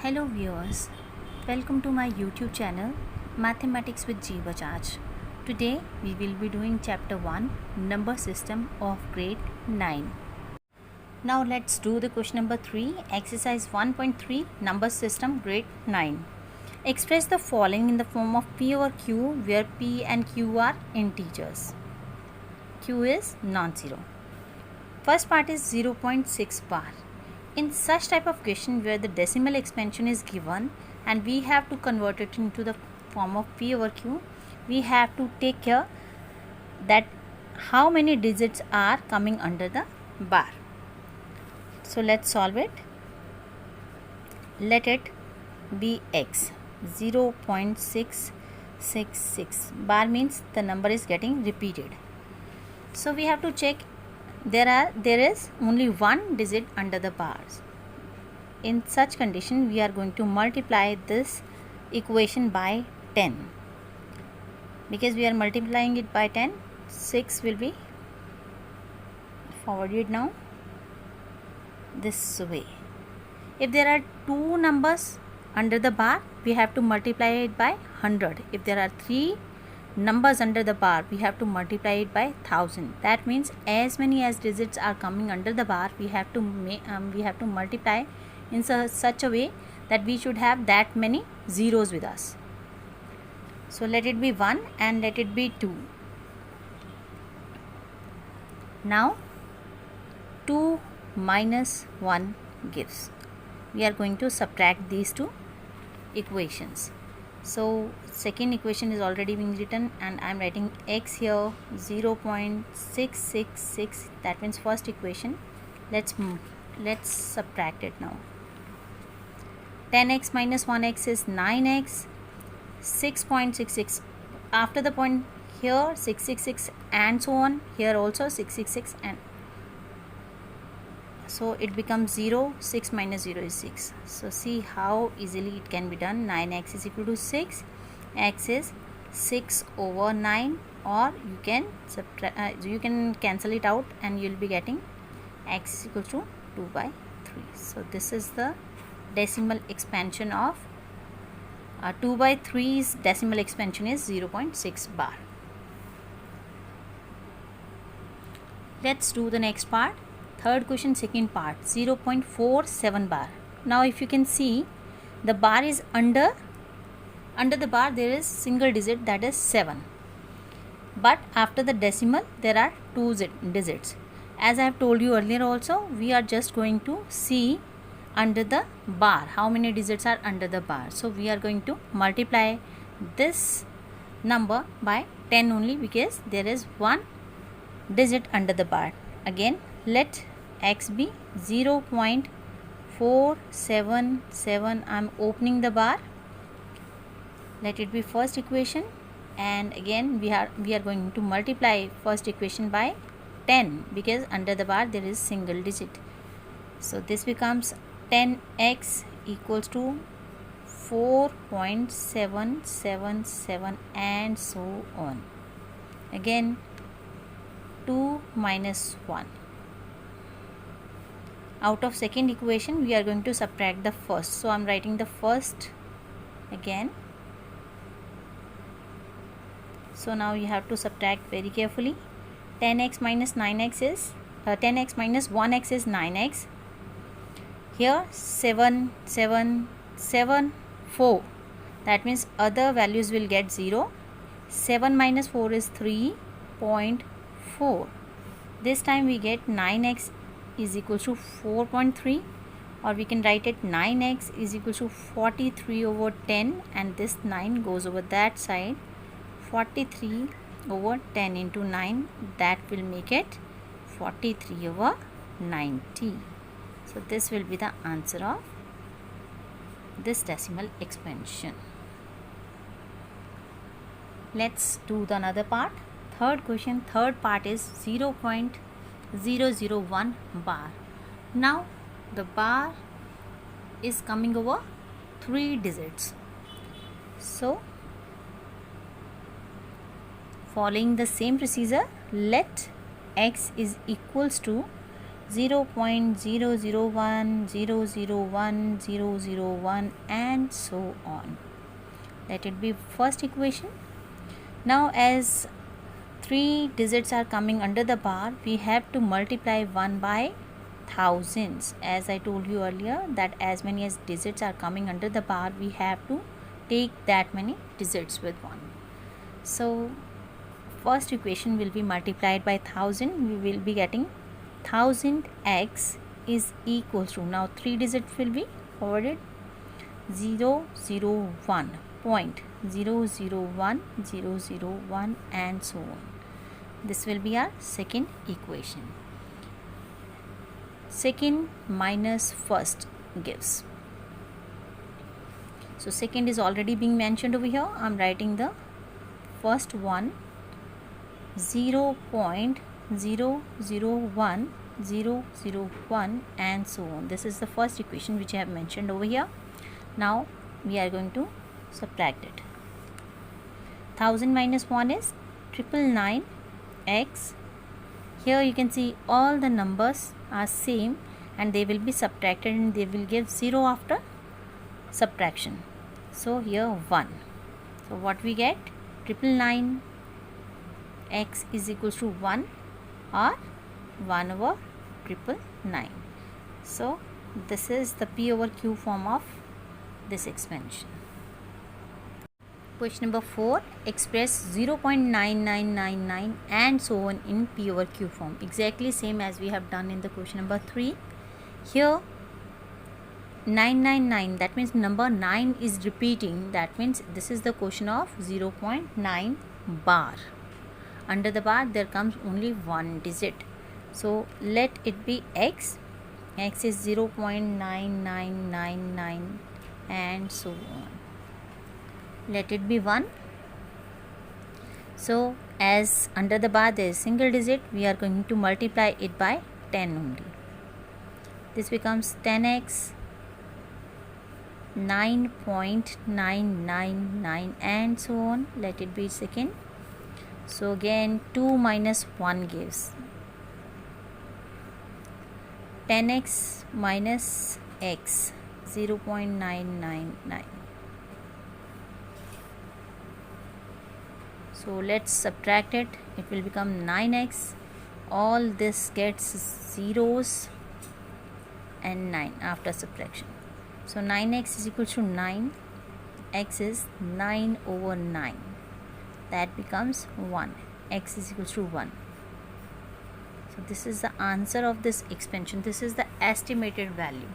Hello viewers, welcome to my YouTube channel Mathematics with G Bajaj. Today we will be doing chapter 1 number system of grade 9. Now let's do the question number 3, exercise 1.3 number system grade 9. Express the following in the form of P over Q where P and Q are integers. Q is non-zero. First part is 0.6 bar. In such type of question where the decimal expansion is given and we have to convert it into the form of P over Q, we have to take care that how many digits are coming under the bar. So let's solve it. Let it be x. 0.666 bar means the number is getting repeated. So we have to check there is only one digit under the bars. In such condition we are going to multiply this equation by 10. Because we are multiplying it by 10, 6 will be forwarded now this way. If there are two numbers under the bar, we have to multiply it by 100. If there are three numbers under the bar, we have to multiply it by 1000. That means as many as digits are coming under the bar, we have to multiply in such a way that we should have that many zeros with us. So let it be 1 and let it be 2. Now 2 minus 1 gives. We are going to subtract these two equations. So second equation is already being written and I am writing x here 0.666. That means first equation. Let's subtract it now. 10x minus 1x is 9x. 6.66 after the point here 666 and so on, here also 666, and so it becomes 0. 6 minus 0 is 6. So see how easily it can be done. 9x is equal to 6. X is 6 over 9, or you can cancel it out and you will be getting x is equal to 2 by 3. So this is the decimal expansion of 2 by 3's decimal expansion is 0.6 bar. Let's do the next part. Third question, second part, 0.47 bar. Now if you can see, the bar is under the bar there is single digit, that is 7. But after the decimal there are two digits. As I have told you earlier also, we are just going to see under the bar how many digits are under the bar. So we are going to multiply this number by 10 only because there is one digit under the bar. Again, let x be 0.477. I am opening the bar. Let it be first equation, and again we are going to multiply first equation by 10 because under the bar there is single digit. So this becomes 10x equals to 4.777 and so on. Again 2 minus 1. Out of second equation we are going to subtract the first. So I am writing the first again. So now you have to subtract very carefully. 10x minus 9x is 10x minus 1x is 9x. Here 7, 7, 7, 4. That means other values will get 0. 7 minus 4 is 3.4. This time we get 9x is equal to 4.3, or we can write it 9x is equal to 43 over 10, and this 9 goes over that side. 43 over 10 into 9, that will make it 43 over 90. So this will be the answer of this decimal expansion. Let's do the another part. Third question, third part is 0.001 bar. Now the bar is coming over 3 digits. So following the same procedure, let x is equals to 0.001001001 and so on. Let it be first equation. Now as 3 digits are coming under the bar, we have to multiply 1 by thousands. As I told you earlier that as many as digits are coming under the bar, we have to take that many digits with 1. So first equation will be multiplied by 1000. We will be getting 1000x is equals to, now 3 digits will be forwarded, 001.001001 and so on. This will be our second equation. Second minus first gives. So second is already being mentioned over here. I am writing the first one, 0.001001 and so on. This is the first equation which I have mentioned over here. Now we are going to subtract it. 1000 minus 1 is 999x. Here you can see all the numbers are same and they will be subtracted and they will give 0 after subtraction. So here 1. So what we get? 999 x is equals to 1 or 1 over 999. So this is the p over q form of this expansion. Question number 4, express 0.9999 and so on in p over q form. Exactly same as we have done in the question number 3. Here 999, that means number 9 is repeating. That means this is the question of 0.9 bar. Under the bar there comes only one digit. So let it be x. X is 0.9999 and so on. Let it be 1. So as under the bar there is single digit, we are going to multiply it by 10 only. This becomes 10x, 9.999 and so on. Let it be second. So again 2 minus 1 gives 10x minus x, 0.999. So let's subtract it. It will become 9x. All this gets zeros and 9 after subtraction. So 9x is equal to 9. X is 9 over 9. That becomes 1. X is equal to 1. So this is the answer of this expansion. This is the estimated value.